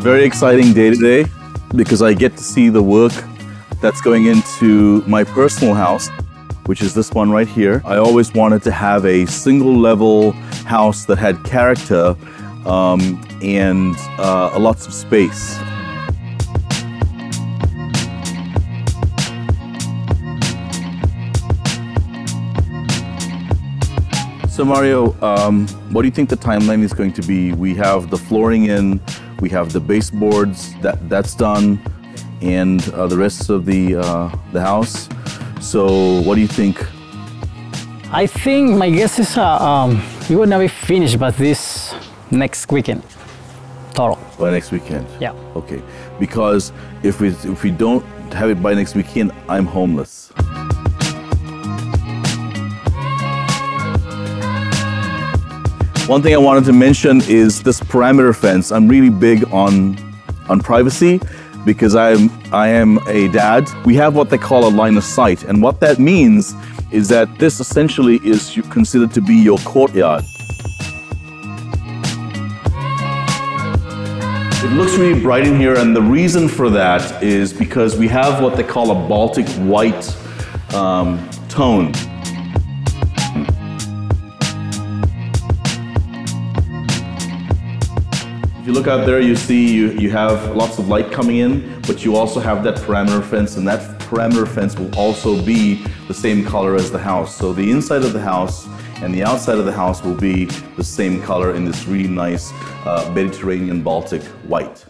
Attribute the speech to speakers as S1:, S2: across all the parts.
S1: very exciting day today because I get to see the work that's going into my personal house, which is this one right here. I always wanted to have a single level house that had character and lots of space. So Mario, what do you think the timeline is going to be? We have the flooring in, we have the baseboards, that's done, and the rest of the house. So what do you think?
S2: I think my guess is it will not be finished, but this next weekend, total.
S1: By next weekend?
S2: Yeah.
S1: Okay, because if we don't have it by next weekend, I'm homeless. One thing I wanted to mention is this perimeter fence. I'm really big on privacy because I am a dad. We have what they call a line of sight, and what that means is that this essentially is considered to be your courtyard. It looks really bright in here, and the reason for that is because we have what they call a Baltic white tone. If you look out there, you see you have lots of light coming in, but you also have that perimeter fence, and that perimeter fence will also be the same color as the house. So the inside of the house and the outside of the house will be the same color in this really nice Mediterranean Baltic white.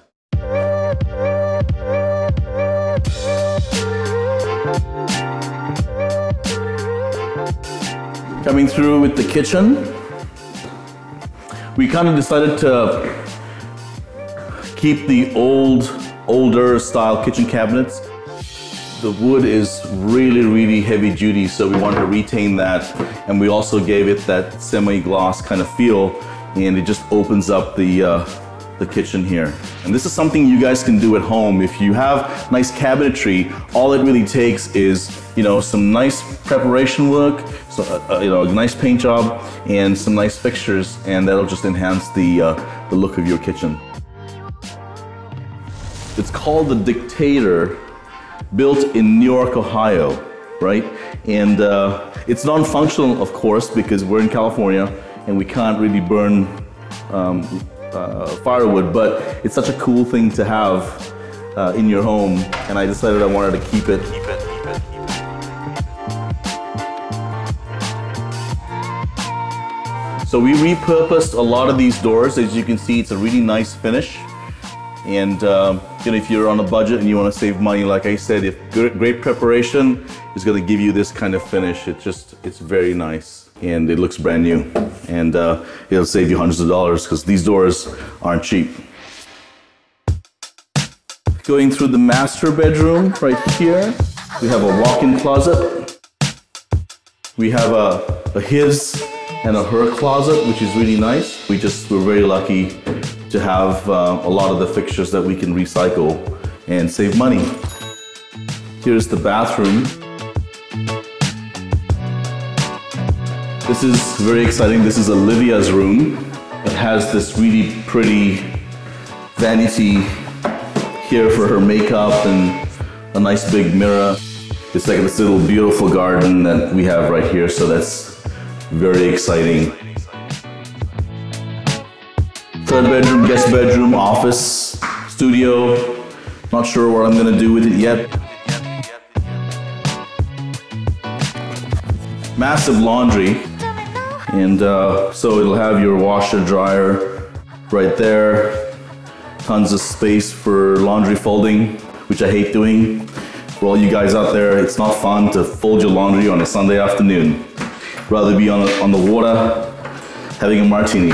S1: Coming through with the kitchen, we kind of decided to keep the older style kitchen cabinets. The wood is really heavy duty, so we wanted to retain that, and we also gave it that semi-gloss kind of feel, and it just opens up the kitchen here. And this is something you guys can do at home. If you have nice cabinetry, all it really takes is, you know, some nice preparation work, so you know, a nice paint job, and some nice fixtures, and that'll just enhance the look of your kitchen. It's called the Dictator, built in New York, Ohio, right? And it's non-functional, of course, because we're in California and we can't really burn firewood, but it's such a cool thing to have in your home, and I decided I wanted to keep it. So we repurposed a lot of these doors. As you can see, it's a really nice finish. And you know, if you're on a budget and you want to save money, like I said, if great preparation is going to give you this kind of finish. It's very nice, and it looks brand new, and it'll save you hundreds of dollars because these doors aren't cheap. Going through the master bedroom right here, we have a walk-in closet. We have a his and a her closet, which is really nice. We're very lucky to have a lot of the fixtures that we can recycle and save money. Here's the bathroom. This is very exciting. This is Olivia's room. It has this really pretty vanity here for her makeup and a nice big mirror. It's like this little beautiful garden that we have right here, so that's very exciting. Third bedroom, guest bedroom, office, studio. Not sure what I'm gonna do with it yet. Massive laundry, and so it'll have your washer dryer right there. Tons of space for laundry folding, which I hate doing. For all you guys out there, it's not fun to fold your laundry on a Sunday afternoon. Rather be on the water having a martini.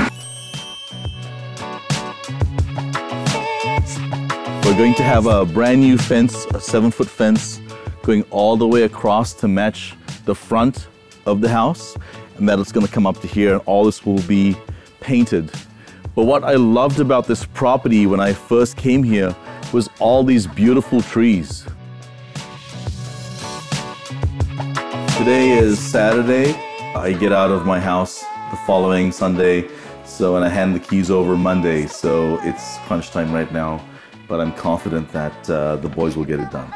S1: We're going to have a brand new fence, a 7-foot fence, going all the way across to match the front of the house, and that it's going to come up to here, and all this will be painted. But what I loved about this property when I first came here was all these beautiful trees. Today is Saturday. I get out of my house the following Sunday, and I hand the keys over Monday, so it's crunch time right now. but I'm confident that the boys will get it done.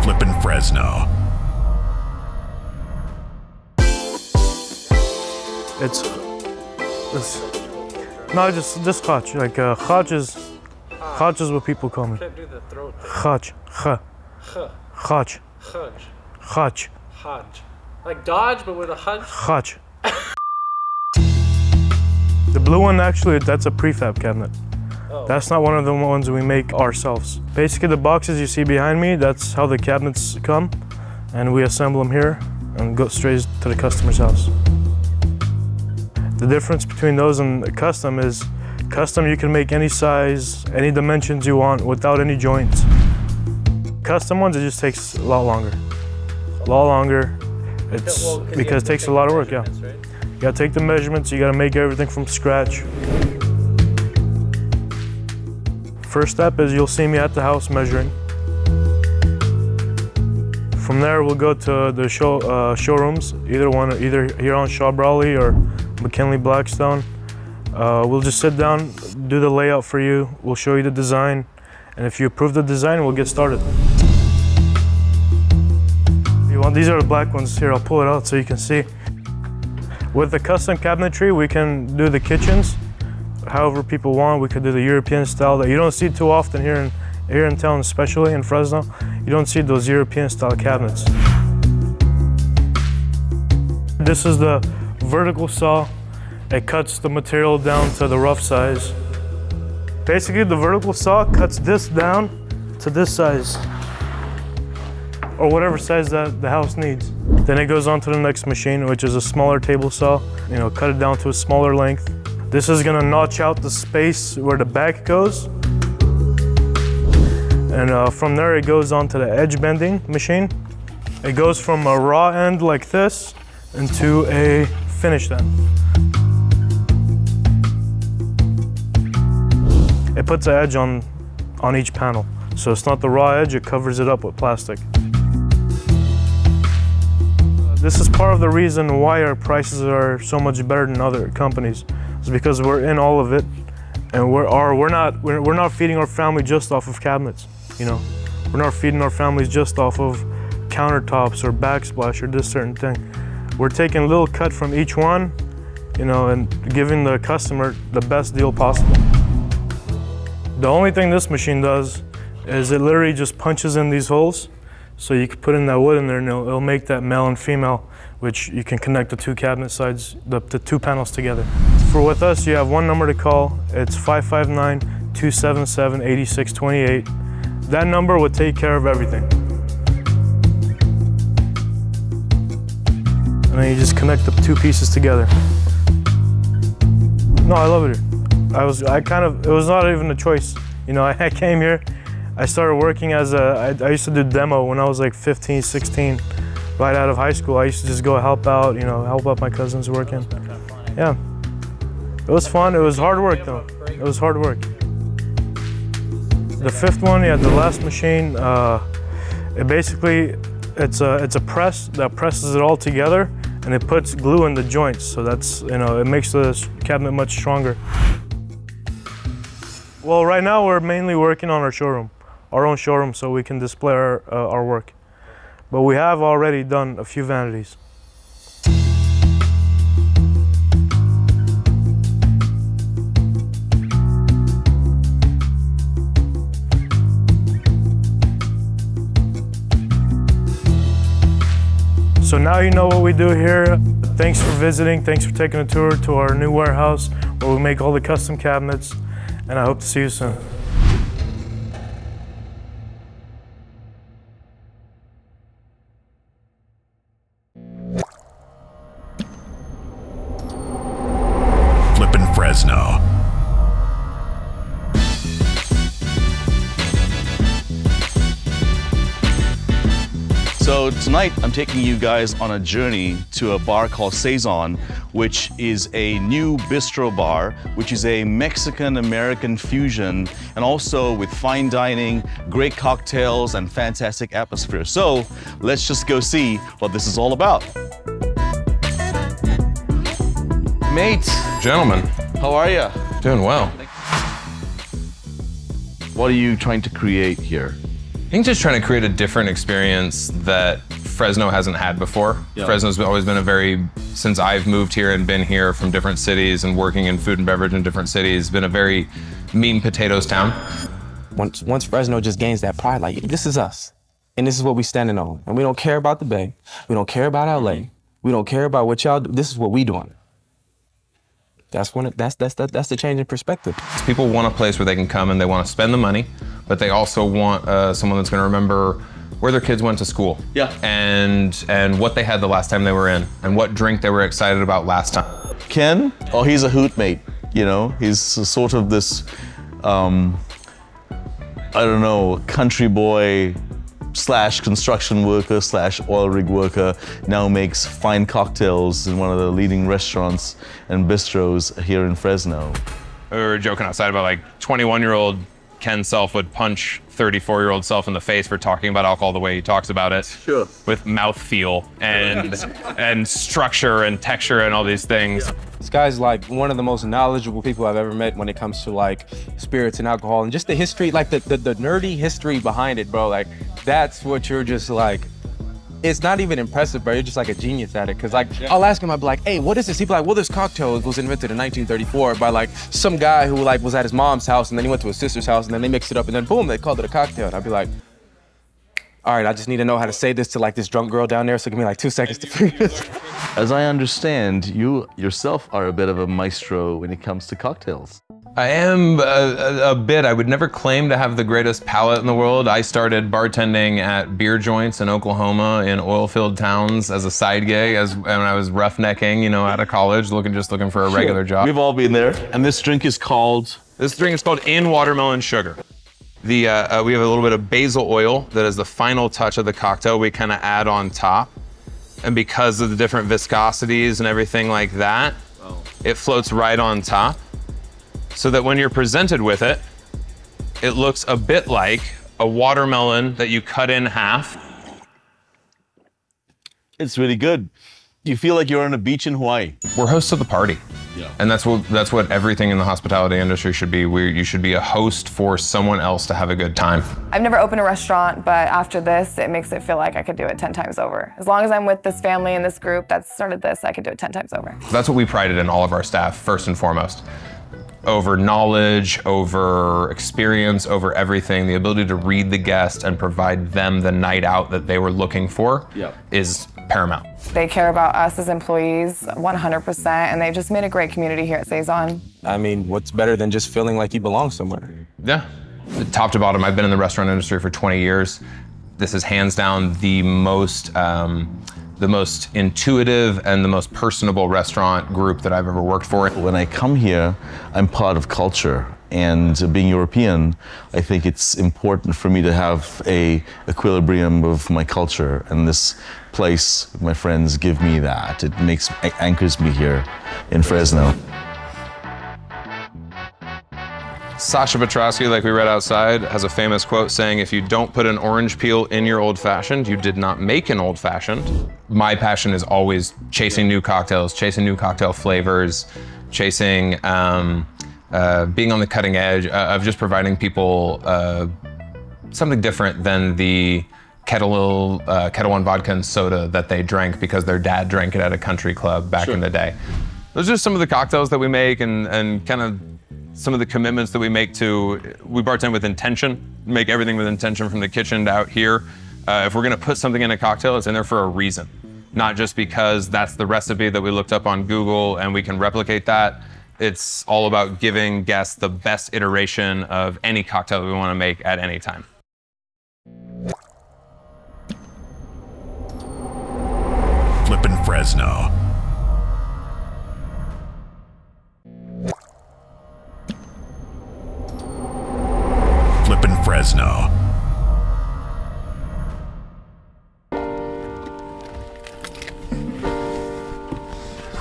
S3: Flippin' Fresno.
S4: It's no, just Chach. Like Chach is what people call me.
S5: Can't do the throat.
S4: Chach, Chach, Chach,
S5: Hodge. Like Dodge, but with a hunch.
S4: Chach. The blue one, actually, that's a prefab cabinet.
S5: Oh.
S4: That's not one of the ones we make ourselves. Basically, the boxes you see behind me, that's how the cabinets come, and we assemble them here and go straight to the customer's house. The difference between those and custom is, custom you can make any size, any dimensions you want without any joints. Custom ones, it just takes a lot longer. A lot longer. It's because it takes a lot of work, yeah.
S5: Right?
S4: You gotta take the measurements, you gotta make everything from scratch. First step is you'll see me at the house measuring. From there, we'll go to the showrooms, either here on Shaw Brawley or McKinley Blackstone. We'll just sit down, do the layout for you. We'll show you the design, and if you approve the design, we'll get started. These are the black ones here. I'll pull it out so you can see. With the custom cabinetry, we can do the kitchens however people want. We could do the European style that you don't see too often here in town, especially in Fresno. You don't see those European style cabinets. This is the vertical saw. It cuts the material down to the rough size. Basically, the vertical saw cuts this down to this size, or whatever size that the house needs. Then it goes on to the next machine, which is a smaller table saw. You know, cut it down to a smaller length. This is gonna notch out the space where the back goes. And from there, it goes on to the edge bending machine. It goes from a raw end like this into a finished end. It puts an edge on each panel. So it's not the raw edge, it covers it up with plastic. This is part of the reason why our prices are so much better than other companies. It's because we're in all of it, and we're not feeding our family just off of cabinets. You know, we're not feeding our families just off of countertops or backsplash or this certain thing. We're taking a little cut from each one, you know, and giving the customer the best deal possible. The only thing this machine does is it literally just punches in these holes, so you can put in that wood in there, and it'll make that male and female, which you can connect the two cabinet sides, the two panels together. For with us, you have one number to call. It's 559-277-8628. That number will take care of everything. And then you just connect the two pieces together. No, I love it here. It was not even a choice. You know, I came here, I started working I used to do demo when I was like 15, 16, right out of high school. I used to just go help out, you know, help out my cousins working. Yeah, it was fun. It was hard work though. It was hard work. The fifth one, yeah, the last machine, it's a press that presses it all together, and it puts glue in the joints. So that's, you know, it makes the cabinet much stronger. Well, right now we're mainly working on our own showroom, so we can display our work. But we have already done a few vanities. So now you know what we do here. Thanks for visiting. Thanks for taking a tour to our new warehouse where we make all the custom cabinets. And I hope to see you soon.
S3: Flippin' Fresno.
S1: So So tonight I'm taking you guys on a journey to a bar called Saison, which is a new bistro bar, which is a Mexican-American fusion, and also with fine dining, great cocktails, and fantastic atmosphere. So let's just go see what this is all about. Mate.
S6: Gentlemen.
S1: How are you?
S6: Doing well.
S1: What are you trying to create here?
S6: I think just trying to create a different experience that Fresno hasn't had before.
S1: Yeah.
S6: Fresno's always been since I've moved here and been here from different cities and working in food and beverage in different cities, been a very meat and potatoes town.
S7: Once Fresno just gains that pride, like, this is us, and this is what we standing on. And we don't care about the Bay, we don't care about LA, we don't care about what y'all do, this is what we doing. That's the change in perspective.
S6: People want a place where they can come and they want to spend the money, but they also want someone that's going to remember where their kids went to school.
S1: Yeah.
S6: And what they had the last time they were in, and what drink they were excited about last time.
S1: Ken, oh, he's a hoot mate, you know? He's sort of this, I don't know, country boy slash construction worker slash oil rig worker, now makes fine cocktails in one of the leading restaurants and bistros here in Fresno.
S6: We were joking outside about, like, 21-year-old Ken Self would punch 34-year-old Self in the face for talking about alcohol the way he talks about it.
S1: Sure.
S6: With mouthfeel and structure and texture and all these things.
S7: This guy's like one of the most knowledgeable people I've ever met when it comes to like spirits and alcohol and just the history, like the nerdy history behind it, bro. Like, that's what you're just like, it's not even impressive, bro. You're just like a genius at it. Cause like, I'll ask him, I'd be like, hey, what is this? He'd be like, well, this cocktail was invented in 1934 by like some guy who like was at his mom's house and then he went to his sister's house and then they mixed it up and then boom, they called it a cocktail. And I'd be like, all right, I just need to know how to say this to like this drunk girl down there, so give me like 2 seconds to figure this.
S1: As I understand, you yourself are a bit of a maestro when it comes to cocktails.
S6: I am a bit. I would never claim to have the greatest palate in the world. I started bartending at beer joints in Oklahoma in oil-filled towns as a side gig when I was roughnecking, you know, out of college, looking for a regular job.
S1: We've all been there. And this drink is called?
S6: This drink is called In Watermelon Sugar. We have a little bit of basil oil that is the final touch of the cocktail we kind of add on top. And because of the different viscosities and everything like that, it floats right on top. So that when you're presented with it, it looks a bit like a watermelon that you cut in half.
S1: It's really good. You feel like you're on a beach in Hawaii.
S6: We're hosts of the party.
S1: Yeah.
S6: And that's what everything in the hospitality industry should be. You should be a host for someone else to have a good time.
S8: I've never opened a restaurant, but after this, it makes it feel like I could do it 10 times over. As long as I'm with this family and this group that started this, I could do it 10 times over.
S6: That's what we prided in all of our staff, first and foremost. Over knowledge, over experience, over everything, the ability to read the guest and provide them the night out that they were looking for is paramount.
S8: They care about us as employees 100%, and they've just made a great community here at Saison.
S7: I mean, what's better than just feeling like you belong somewhere?
S6: Yeah, top to bottom, I've been in the restaurant industry for 20 years. This is hands down the most intuitive and the most personable restaurant group that I've ever worked for.
S1: When I come here, I'm part of culture. And being European, I think it's important for me to have a equilibrium of my culture. And this place, my friends, give me that. It anchors me here in Fresno.
S6: Sasha Petrosky, like we read outside, has a famous quote saying, if you don't put an orange peel in your old-fashioned, you did not make an old-fashioned. My passion is always chasing new cocktails, chasing new cocktail flavors, chasing being on the cutting edge of just providing people something different than the Kettle One vodka and soda that they drank because their dad drank it at a country club back in the day. Those are just some of the cocktails that we make and kind of some of the commitments that we make we bartend with intention, make everything with intention from the kitchen to out here. If we're gonna put something in a cocktail, it's in there for a reason. Not just because that's the recipe that we looked up on Google and we can replicate that. It's all about giving guests the best iteration of any cocktail that we want to make at any time.
S3: Flippin' Fresno. Flippin' Fresno.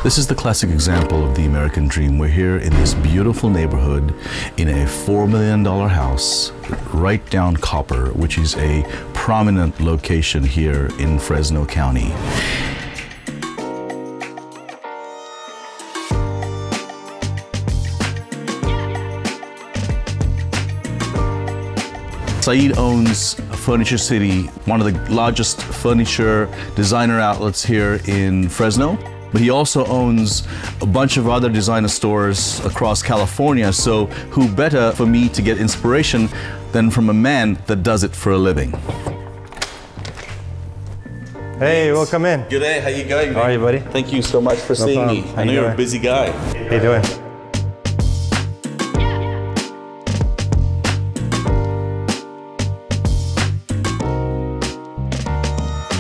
S1: This is the classic example of the American dream. We're here in this beautiful neighborhood in a $4 million house right down Copper, which is a prominent location here in Fresno County. Saeed owns Furniture City, one of the largest furniture designer outlets here in Fresno. But he also owns a bunch of other designer stores across California, so who better for me to get inspiration than from a man that does it for a living.
S9: Hey, welcome in.
S1: Good day, how you going?
S9: How are you, buddy?
S1: Thank you so much for seeing me. I know you're a busy guy.
S9: How you doing?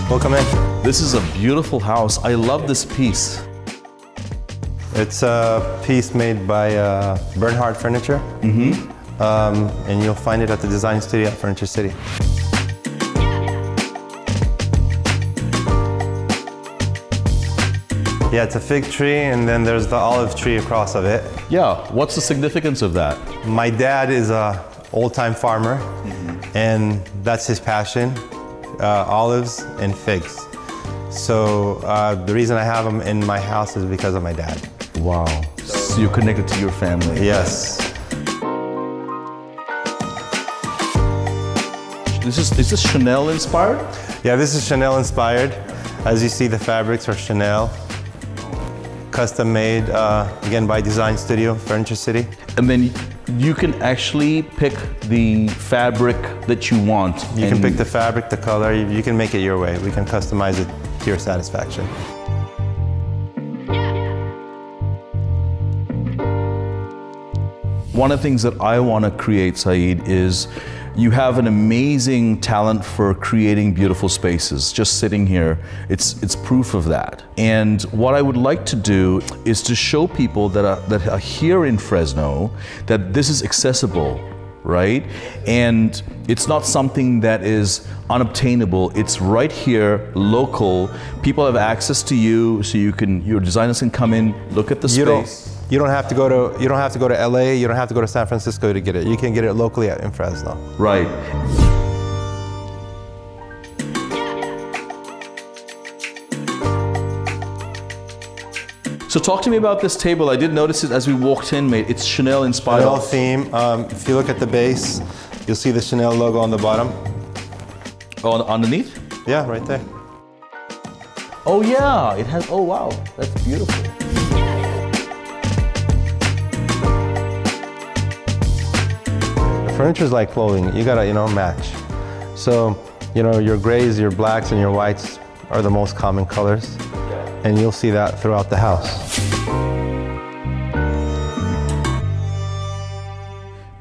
S9: Welcome in.
S1: This is a beautiful house. I love this piece.
S9: It's a piece made by Bernhard Furniture. And you'll find it at the design studio at Furniture City. Yeah, it's a fig tree, and then there's the olive tree across of it.
S1: Yeah, what's the significance of that?
S9: My dad is a old-time farmer, and that's his passion, olives and figs. So the reason I have them in my house is because of my dad.
S1: Wow, so you're connected to your family.
S9: Yes.
S1: Is this Chanel inspired?
S9: Yeah, this is Chanel inspired. As you see, the fabrics are Chanel. Custom made, again, by Design Studio, Furniture City.
S1: And then you can actually pick the fabric that you want.
S9: You can pick the fabric, the color, you can make it your way. We can customize it to your satisfaction.
S1: One of the things that I want to create, Saeed, is you have an amazing talent for creating beautiful spaces. Just sitting here, it's proof of that. And what I would like to do is to show people that are here in Fresno that this is accessible, right? And it's not something that is unobtainable. It's right here, local. People have access to you, so your designers can come in, look at the space.
S9: You don't have to go to LA, you don't have to go to San Francisco to get it. You can get it locally in Fresno.
S1: Right. So talk to me about this table. I did notice it as we walked in, mate. It's Chanel inspired.
S9: Chanel theme. If you look at the base, you'll see the Chanel logo on the bottom.
S1: Oh, underneath?
S9: Yeah, right there.
S1: Oh yeah, it has, oh wow, that's beautiful.
S9: Furniture's like clothing. You gotta, match. So, your grays, your blacks, and your whites are the most common colors. And you'll see that throughout the house.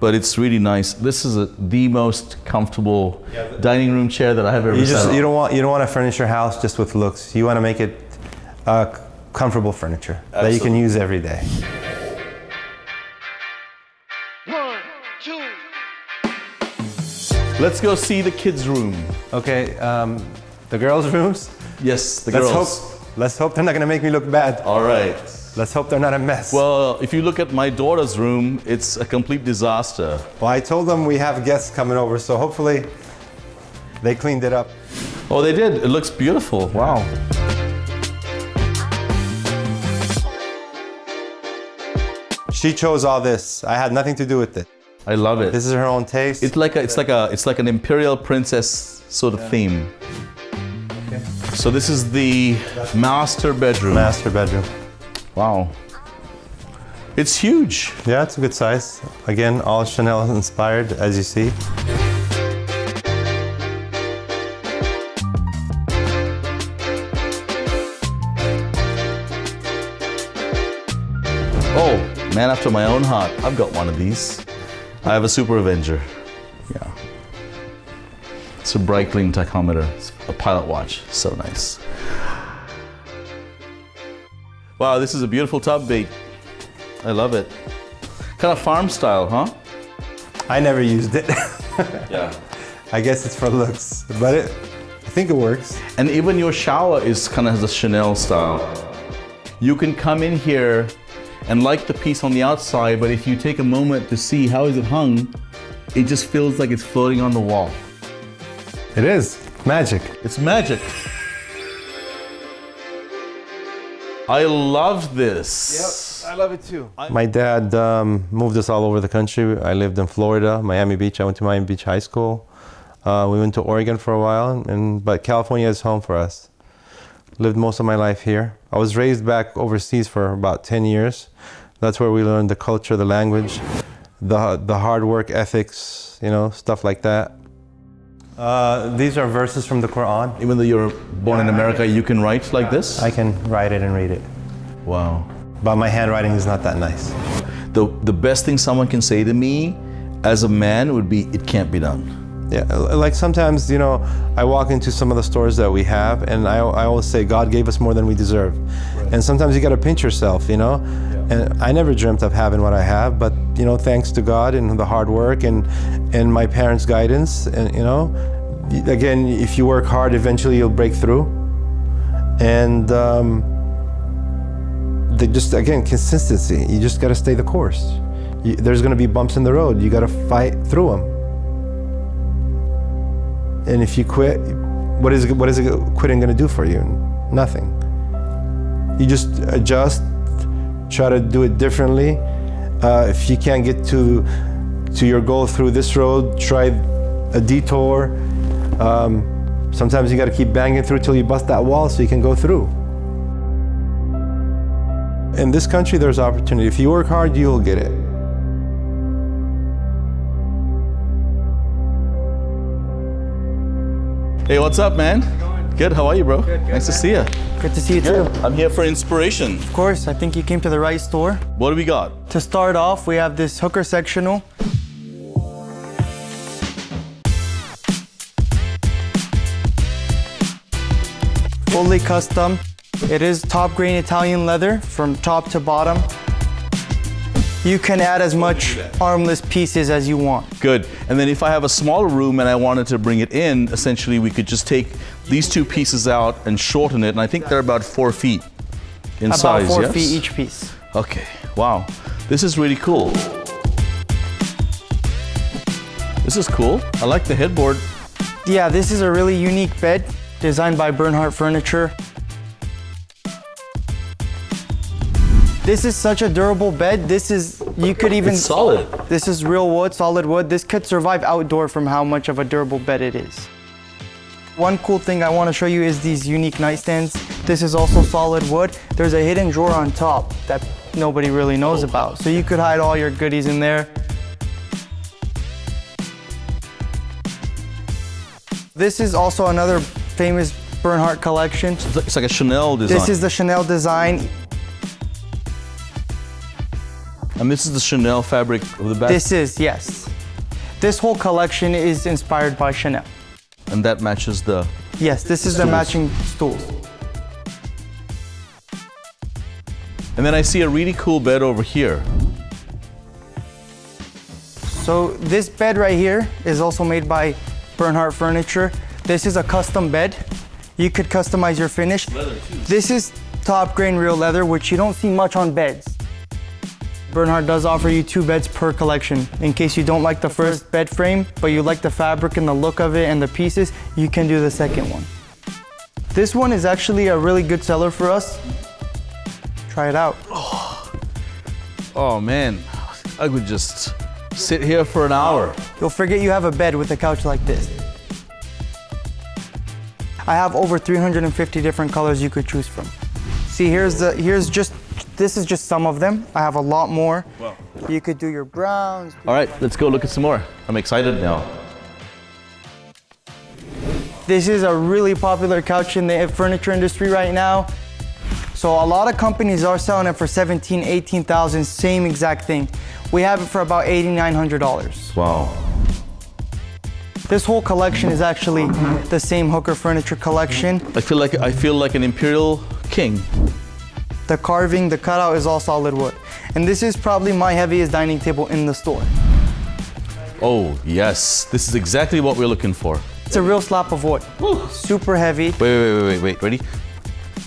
S1: But it's really nice. This is the most comfortable dining room chair that I have ever sat on.
S9: You don't want to furnish your house just with looks. You want to make it comfortable furniture that you can use every day.
S5: 1, 2.
S1: Let's go see the kids' room.
S9: Okay, the girls' rooms?
S1: Yes, the girls.
S9: Let's hope they're not gonna make me look bad.
S1: All right.
S9: Let's hope they're not a mess.
S1: Well, if you look at my daughter's room, it's a complete disaster.
S9: Well, I told them we have guests coming over, so hopefully they cleaned it up.
S1: Oh, they did. It looks beautiful. Wow.
S9: She chose all this. I had nothing to do with it.
S1: I love it.
S9: This is her own taste.
S1: It's like an imperial princess sort of theme.
S9: Okay.
S1: So this is the master bedroom.
S9: Master bedroom.
S1: Wow. It's huge.
S9: Yeah, it's a good size. Again, all Chanel inspired, as you see.
S1: Oh, man after my own heart. I've got one of these. I have a Super Avenger. Yeah. It's a Breitling tachometer. It's a pilot watch. So nice. Wow, this is a beautiful tub bait. I love it. Kind of farm style, huh?
S9: I never used it.
S1: Yeah.
S9: I guess it's for looks, but I think it works.
S1: And even your shower is kind of has a Chanel style. You can come in here and like the piece on the outside, but if you take a moment to see how is it hung, it just feels like it's floating on the wall.
S9: It is magic.
S1: It's magic. I love this.
S7: Yep, I love it too.
S9: My dad moved us all over the country. I lived in Florida, Miami Beach. I went to Miami Beach High School. We went to Oregon for a while, but California is home for us. Lived most of my life here. I was raised back overseas for about 10 years. That's where we learned the culture, the language, the hard work ethics, you know, stuff like that. These are verses from the Quran.
S1: Even though you're born in America, you can write like this?
S9: I can write it and read it.
S1: Wow.
S9: But my handwriting is not that nice.
S1: The best thing someone can say to me as a man would be, it can't be done.
S9: Yeah, like sometimes, you know, I walk into some of the stores that we have and I always say, God gave us more than we deserve. Right. And sometimes you got to pinch yourself, you know. Yeah. And I never dreamt of having what I have, but, you know, thanks to God and the hard work and my parents' guidance, and, you know, again, if you work hard, eventually you'll break through. And again, consistency. You just got to stay the course. There's going to be bumps in the road. You got to fight through them. And if you quit, what is quitting going to do for you? Nothing. You just adjust, try to do it differently. If you can't get to your goal through this road, try a detour. Sometimes you got to keep banging through till you bust that wall so you can go through. In this country, there's opportunity. If you work hard, you'll get it.
S1: Hey, what's up, man? Good, how are you, bro?
S10: Good,
S1: nice to see you.
S10: Good to see you too.
S1: I'm here for inspiration.
S10: Of course, I think you came to the right store.
S1: What do we got?
S10: To start off, we have this hooker sectional. Fully custom. It is top grain Italian leather from top to bottom. You can add as much armless pieces as you want.
S1: Good. And then if I have a smaller room and I wanted to bring it in, essentially we could just take these two pieces out and shorten it. And I think they're about 4 feet in size,
S10: About 4
S1: yes?
S10: feet each piece.
S1: Okay, wow. This is really cool. This is cool. I like the headboard.
S10: Yeah, this is a really unique bed designed by Bernhardt Furniture. This is such a durable bed. You could even...
S1: It's solid.
S10: This is real wood, solid wood. This could survive outdoor from how much of a durable bed it is. One cool thing I want to show you is these unique nightstands. This is also solid wood. There's a hidden drawer on top that nobody really knows about. So you could hide all your goodies in there. This is also another famous Bernhardt collection.
S1: It's like a Chanel design.
S10: This is the Chanel design.
S1: And this is the Chanel fabric of the back?
S10: This is, yes. This whole collection is inspired by Chanel.
S1: And that matches the...
S10: Yes, this is the matching stools.
S1: And then I see a really cool bed over here.
S10: So this bed right here is also made by Bernhardt Furniture. This is a custom bed. You could customize your finish.
S1: Leather too.
S10: This is top grain real leather, which you don't see much on beds. Bernhardt does offer you 2 beds per collection. In case you don't like the first bed frame, but you like the fabric and the look of it and the pieces, you can do the second one. This one is actually a really good seller for us. Try it out.
S1: Oh man, I could just sit here for an hour.
S10: You'll forget you have a bed with a couch like this. I have over 350 different colors you could choose from. See, this is just some of them. I have a lot more. Wow. You could do your browns.
S1: All right, let's go look at some more. I'm excited now.
S10: This is a really popular couch in the furniture industry right now. So a lot of companies are selling it for $17,000, $18,000, same exact thing. We have it for about $8,900.
S1: Wow.
S10: This whole collection is actually the same hooker furniture collection.
S1: I feel like an imperial king.
S10: The carving, the cutout is all solid wood. And this is probably my heaviest dining table in the store.
S1: Oh, yes. This is exactly what we're looking for.
S10: It's a real slab of wood. Woo. Super heavy.
S1: Wait. Ready?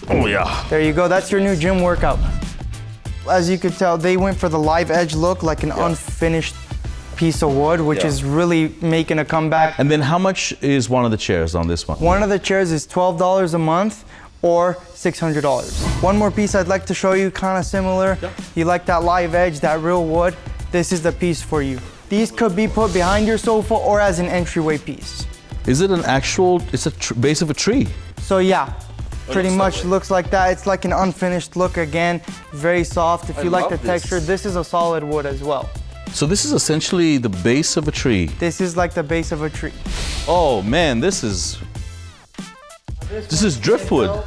S1: Oh yeah.
S10: There you go, that's your new gym workout. As you could tell, they went for the live edge look, like an unfinished piece of wood, which is really making a comeback.
S1: And then how much is one of the chairs on this one?
S10: One of the chairs is $12 a month or $600. One more piece I'd like to show you, kind of similar. You like that live edge, that real wood, this is the piece for you. These could be put behind your sofa or as an entryway piece.
S1: Is it an actual, it's a base of a tree?
S10: So yeah, pretty much looks like that. It's like an unfinished look again, very soft. If you like the texture, this is a solid wood as well.
S1: So this is essentially the base of a tree.
S10: This is like the base of a tree.
S1: Oh man, this is driftwood.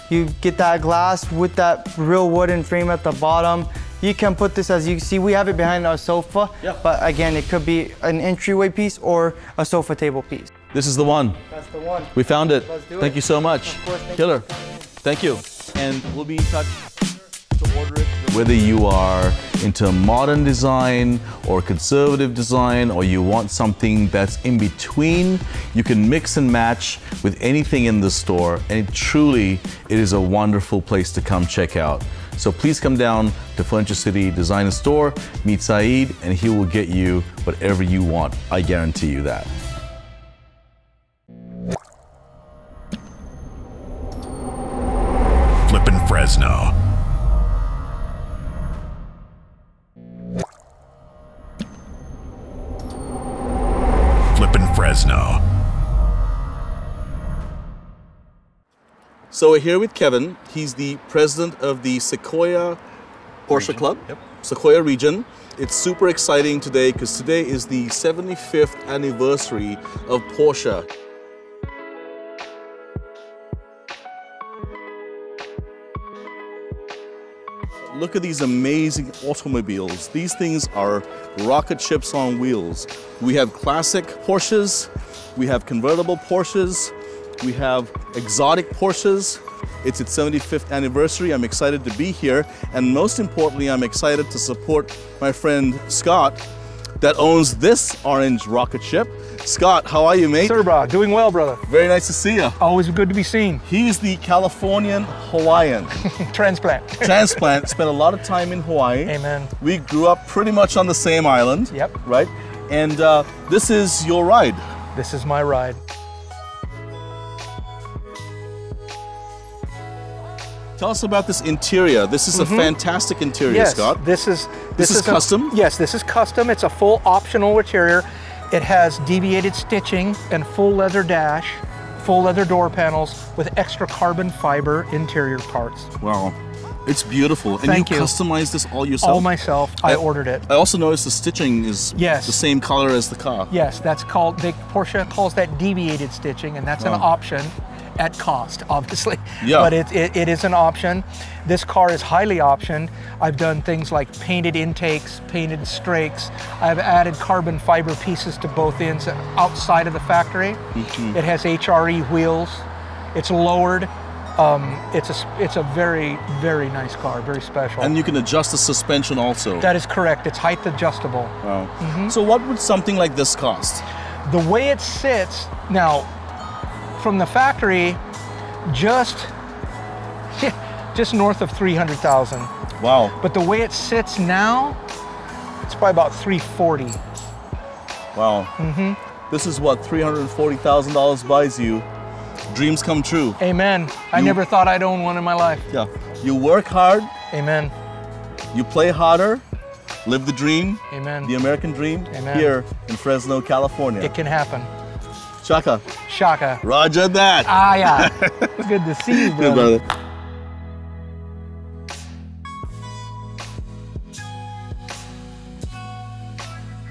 S10: You get that glass with that real wooden frame at the bottom. You can put this, as you see, we have it behind our sofa, but again, it could be an entryway piece or a sofa table piece.
S1: This is the one.
S10: That's the one.
S1: We found it.
S10: Let's do it.
S1: Thank you so much.
S10: Of course,
S1: Killer. Thank you. And we'll be in touch to order it. Whether you are into modern design or conservative design, or you want something that's in between, you can mix and match with anything in the store. And it is a wonderful place to come check out. So please come down to Furniture City Design and Store, meet Saeed, and he will get you whatever you want. I guarantee you that.
S3: Flippin' Fresno. Flippin' Fresno.
S1: So we're here with Kevin. He's the president of the Sequoia Porsche Club, Sequoia region. It's super exciting today because today is the 75th anniversary of Porsche. Look at these amazing automobiles. These things are rocket ships on wheels. We have classic Porsches, we have convertible Porsches, we have exotic Porsches. It's its 75th anniversary. I'm excited to be here. And most importantly, I'm excited to support my friend Scott that owns this orange rocket ship. Scott, how are you, mate?
S11: Sir, bro, doing well, brother.
S1: Very nice to see you.
S11: Always good to be seen.
S1: He's the Californian Hawaiian.
S11: Transplant.
S1: Transplant. Spent a lot of time in Hawaii.
S11: Amen.
S1: We grew up pretty much on the same island.
S11: Yep.
S1: Right? And this is your ride.
S11: This is my ride.
S1: Tell us about this interior. This is a fantastic interior, Scott.
S11: This is
S1: custom?
S11: Yes, this is custom. It's a full optional interior. It has deviated stitching and full leather dash, full leather door panels with extra carbon fiber interior parts.
S1: Wow. It's beautiful. And
S11: Thank you.
S1: Customized this all yourself?
S11: All myself. I ordered it.
S1: I also noticed the stitching is the same color as the car.
S11: Yes, that's called, Porsche calls that deviated stitching, and that's an option at cost, obviously.
S1: Yeah.
S11: But it is an option. This car is highly optioned. I've done things like painted intakes, painted strakes. I've added carbon fiber pieces to both ends outside of the factory. It has HRE wheels. It's lowered. It's a very, very nice car, very special.
S1: And you can adjust the suspension also.
S11: That is correct. It's height adjustable.
S1: Wow. So what would something like this cost?
S11: The way it sits, now, from the factory, just north of 300,000.
S1: Wow.
S11: But the way it sits now, it's probably about 340.
S1: Wow. This is what $340,000 buys you. Dreams come true.
S11: Amen. I never thought I'd own one in my life.
S1: Yeah. You work hard.
S11: Amen.
S1: You play harder. Live the dream.
S11: Amen.
S1: The American dream.
S11: Amen.
S1: Here in Fresno, California.
S11: It can happen.
S1: Shaka.
S11: Shaka.
S1: Roger that.
S11: Ah, yeah. Good to see you, brother.
S1: Good, brother.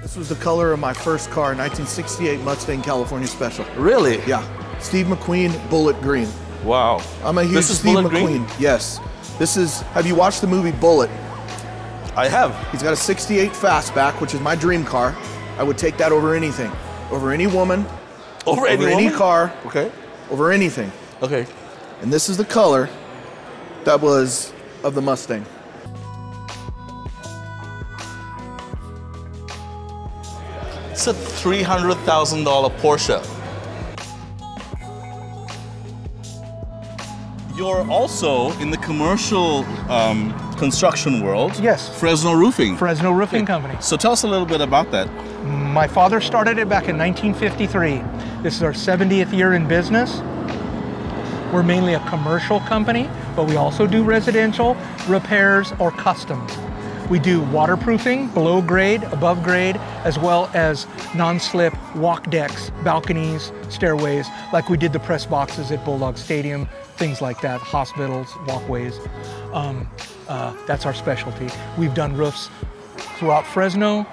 S12: This was the color of my first car, 1968 Mustang California Special.
S1: Really?
S12: Yeah. Steve McQueen, Bullet Green.
S1: Wow.
S12: I'm a huge Steve McQueen. Yes. This is, have you watched the movie Bullet?
S1: I have.
S12: He's got a 68 Fastback, which is my dream car. I would take that over anything. Over any woman.
S1: Over
S12: any car.
S1: Okay.
S12: Over anything.
S1: Okay.
S12: And this is the color that was of the Mustang.
S1: It's a $300,000 Porsche. You're also in the commercial construction world.
S11: Yes.
S1: Fresno Roofing.
S11: Fresno Roofing Company.
S1: So tell us a little bit about that.
S11: My father started it back in 1953. This is our 70th year in business. We're mainly a commercial company, but we also do residential, repairs, or customs. We do waterproofing, below grade, above grade, as well as non-slip walk decks, balconies, stairways, like we did the press boxes at Bulldog Stadium, things like that, hospitals, walkways. That's our specialty. We've done roofs throughout Fresno,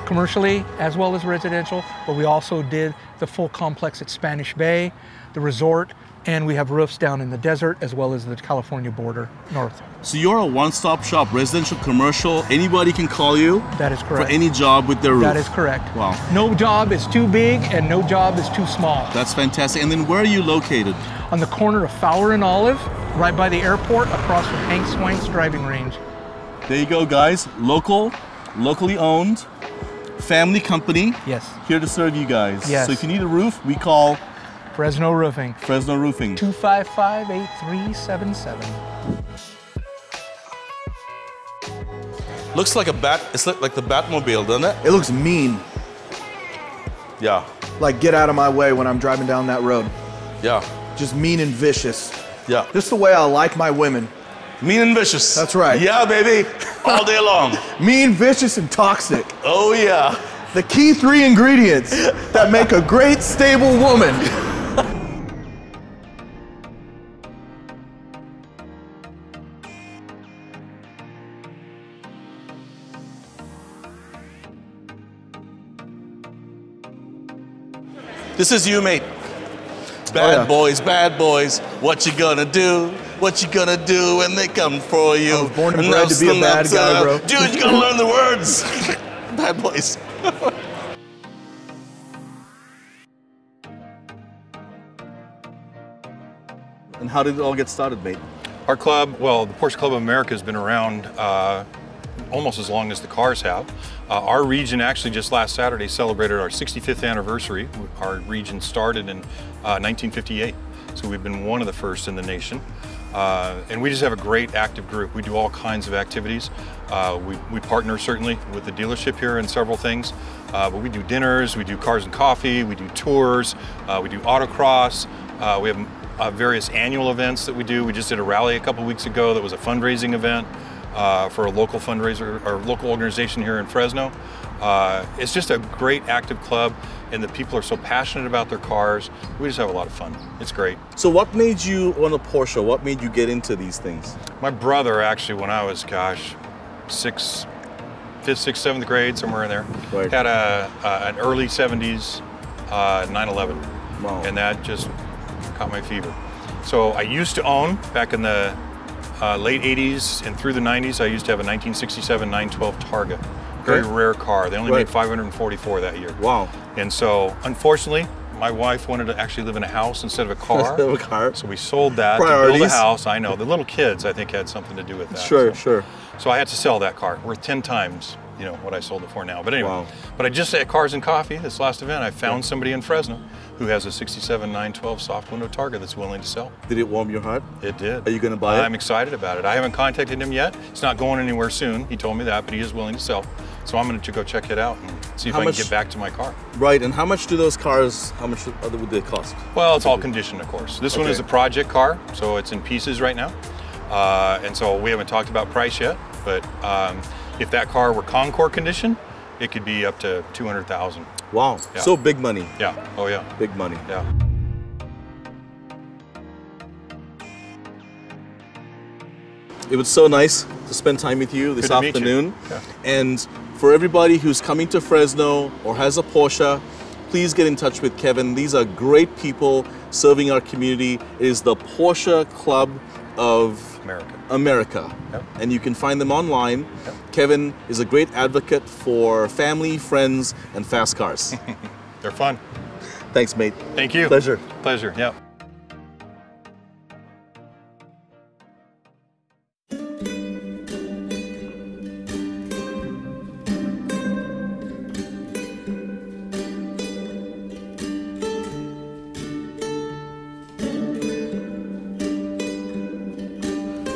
S11: commercially as well as residential, but we also did the full complex at Spanish Bay, the resort, and we have roofs down in the desert as well as the California border north.
S1: So you're a one-stop shop, residential, commercial. Anybody can call you.
S11: That is correct.
S1: For any job with their roof.
S11: That is correct.
S1: Wow.
S11: No job is too big and no job is too small.
S1: That's fantastic. And then where are you located?
S11: On the corner of Fowler and Olive, right by the airport, across from Hank Swank's driving range.
S1: There you go, guys. Locally owned, family company.
S11: Yes.
S1: Here to serve you guys.
S11: Yes.
S1: So if you need a roof, we call
S11: Fresno Roofing.
S1: Fresno Roofing.
S11: 255-8377.
S1: Looks like a bat. It's like the Batmobile, doesn't it?
S12: It looks mean.
S1: Yeah.
S12: Like, get out of my way when I'm driving down that road.
S1: Yeah.
S12: Just mean and vicious.
S1: Yeah.
S12: Just the way I like my women.
S1: Mean and vicious.
S12: That's right.
S1: Yeah, baby. All day long.
S12: Mean, vicious, and toxic.
S1: Oh, yeah.
S12: The key 3 ingredients that make a great, stable woman.
S1: This is you, mate. Bad boys, what you gonna do? What you gonna do when they come for you?
S12: I was born and bred to be a bad guy, bro.
S1: Dude, you gotta learn the words. Bad boys. And how did it all get started, mate?
S13: Our club, well, the Porsche Club of America has been around almost as long as the cars have. Our region actually just last Saturday celebrated our 65th anniversary. Our region started in 1958, so we've been one of the first in the nation. And we just have a great active group. We do all kinds of activities. We partner certainly with the dealership here in several things, but we do dinners, we do cars and coffee, we do tours, we do autocross, we have various annual events that we do. We just did a rally a couple weeks ago that was a fundraising event for a local fundraiser or local organization here in Fresno. It's just a great active club, and the people are so passionate about their cars. We just have a lot of fun. It's great.
S1: So what made you want a Porsche? What made you get into these things?
S13: My brother actually, when I was, gosh, 5th, 6th, 7th grade, somewhere in there,
S1: Right.
S13: had an early 70s 911.
S1: Wow.
S13: And that just caught my fever. So I used to own, back in the late 80s and through the 90s, I used to have a 1967 912 Targa. Very rare car. They only made 544 that year.
S1: Wow.
S13: And so, unfortunately, my wife wanted to actually live in a house instead of a car.
S1: Instead of a car.
S13: So we sold that to build a house. I know, the little kids, I think, had something to do with that.
S1: Sure.
S13: So I had to sell that car, worth 10 times, you know, what I sold it for now. But anyway,
S1: Wow.
S13: but I just at Cars and Coffee, this last event, I found somebody in Fresno who has a 67 912 soft window Targa that's willing to sell.
S1: Did it warm your heart?
S13: It did.
S1: Are you gonna buy it?
S13: I'm excited about it. I haven't contacted him yet. It's not going anywhere soon. He told me that, but he is willing to sell. So I'm going to go check it out and see if I can get back to my car.
S1: Right, and how much do those cars, how much would they cost?
S13: Well, it's all conditioned, of course. This one is a project car, so it's in pieces right now. And so we haven't talked about price yet, but if that car were Concours condition, it could be up to $200,000.
S1: Wow,
S13: Yeah.
S1: so big money.
S13: Yeah, oh yeah.
S1: Big money.
S13: Yeah.
S1: It was so nice to spend time with you this
S13: Good to meet you.
S1: afternoon.
S13: Yeah.
S1: And for everybody who's coming to Fresno or has a Porsche, please get in touch with Kevin. These are great people serving our community. It is the Porsche Club of America.
S13: Yep.
S1: And you can find them online.
S13: Yep.
S1: Kevin is a great advocate for family, friends, and fast cars.
S13: They're fun.
S1: Thanks, mate.
S13: Thank you.
S1: Pleasure.
S13: Pleasure, yeah.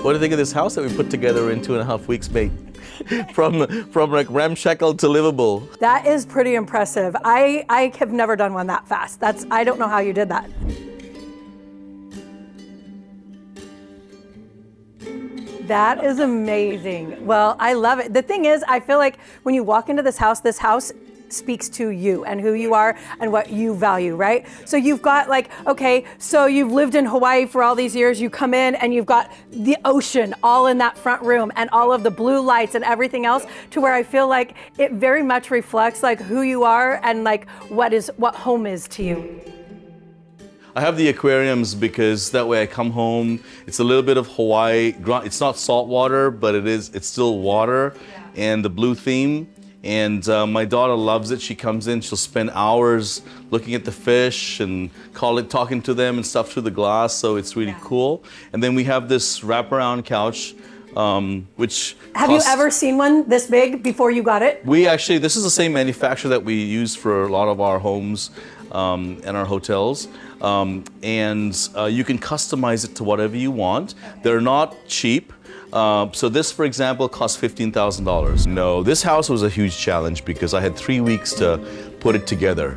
S1: What do you think of this house that we put together in 2.5 weeks, mate? from like ramshackle to livable.
S14: That is pretty impressive. I have never done one that fast. I don't know how you did that. That is amazing. Well, I love it. The thing is, I feel like when you walk into this house speaks to you and who you are and what you value, right? So you've got like, okay, so you've lived in Hawaii for all these years, you come in and you've got the ocean all in that front room and all of the blue lights and everything else, to where I feel like it very much reflects like who you are and like what home is to you.
S1: I have the aquariums because that way I come home, it's a little bit of Hawaii. It's not salt water, but it's still water, and the blue theme. And my daughter loves it. She comes in, she'll spend hours looking at the fish and talking to them and stuff through the glass, so it's really cool. And then we have this wraparound couch, which
S14: Have you ever seen one this big before you got it?
S1: This is the same manufacturer that we use for a lot of our homes and our hotels. You can customize it to whatever you want. They're not cheap. So this, for example, cost $15,000. No, this house was a huge challenge because I had 3 weeks to put it together.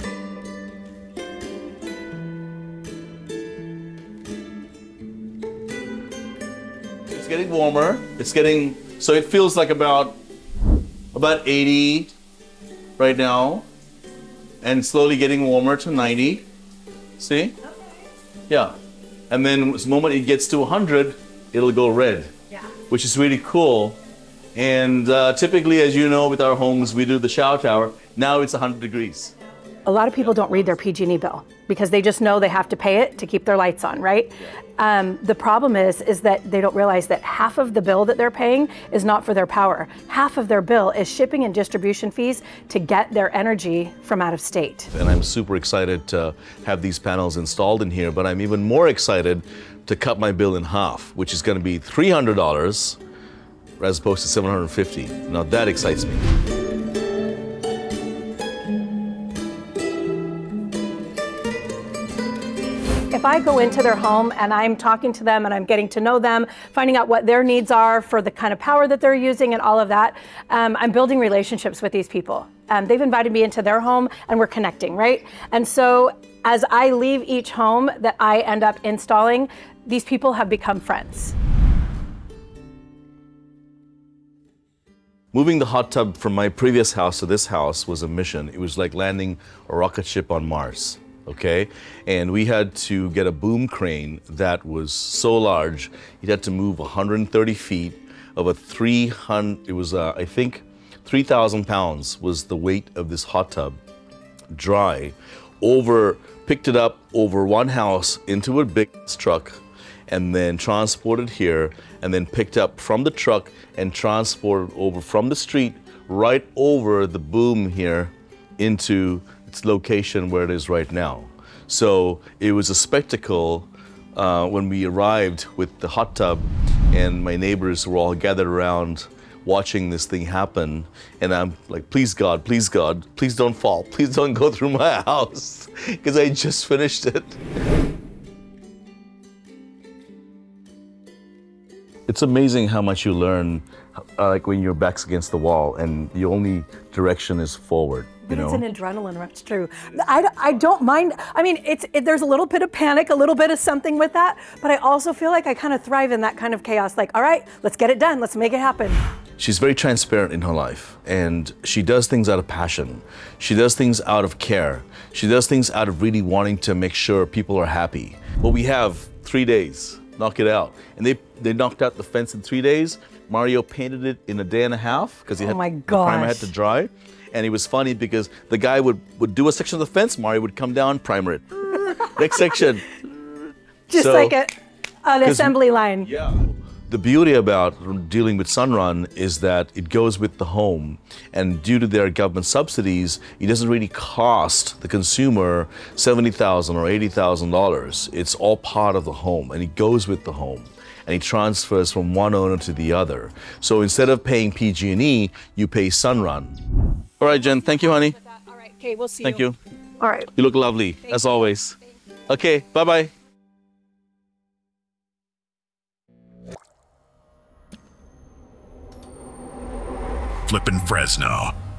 S1: It's getting warmer. So it feels like about 80 right now, and slowly getting warmer to 90. See? Okay. Yeah. And then the moment it gets to 100, it'll go red. Which is really cool. And typically, as you know, with our homes, we do the shower tower. Now it's 100 degrees.
S14: A lot of people don't read their PG&E bill because they just know they have to pay it to keep their lights on, right? The problem is that they don't realize that half of the bill that they're paying is not for their power. Half of their bill is shipping and distribution fees to get their energy from out of state.
S1: And I'm super excited to have these panels installed in here, but I'm even more excited to cut my bill in half, which is going to be $300 as opposed to $750. Now that excites me.
S14: If I go into their home and I'm talking to them and I'm getting to know them, finding out what their needs are for the kind of power that they're using and all of that, I'm building relationships with these people. They've invited me into their home and we're connecting, right? And so as I leave each home that I end up installing, these people have become friends.
S1: Moving the hot tub from my previous house to this house was a mission. It was like landing a rocket ship on Mars, okay? And we had to get a boom crane that was so large, it had to move 130 feet of a 3,000 pounds was the weight of this hot tub, dry, picked it up over one house into a big truck, and then transported here, and then picked up from the truck and transported over from the street right over the boom here into its location where it is right now. So it was a spectacle when we arrived with the hot tub, and my neighbors were all gathered around watching this thing happen, and I'm like, please God, please don't fall, please don't go through my house, because I just finished it. It's amazing how much you learn, like when your back's against the wall and the only direction is forward. You know?
S14: It's an adrenaline rush, true. I don't mind. I mean, there's a little bit of panic, a little bit of something with that, but I also feel like I kind of thrive in that kind of chaos. Like, all right, let's get it done. Let's make it happen.
S1: She's very transparent in her life, and she does things out of passion. She does things out of care. She does things out of really wanting to make sure people are happy. Well, we have 3 days. Knock it out. And they knocked out the fence in 3 days. Mario painted it in a day and a half because the primer had to dry. And it was funny because the guy would do a section of the fence, Mario would come down, primer it. Next section.
S14: Just like an assembly line.
S1: Yeah. The beauty about dealing with Sunrun is that it goes with the home, and due to their government subsidies, it doesn't really cost the consumer $70,000 or $80,000. It's all part of the home, and it goes with the home, and it transfers from one owner to the other. So instead of paying PG&E, you pay Sunrun. All right, Jen, thank you, honey.
S14: All right, okay, we'll see
S1: you. Thank you.
S14: All right.
S1: You look lovely, as always. Okay, bye-bye.
S3: Flippin' Fresno.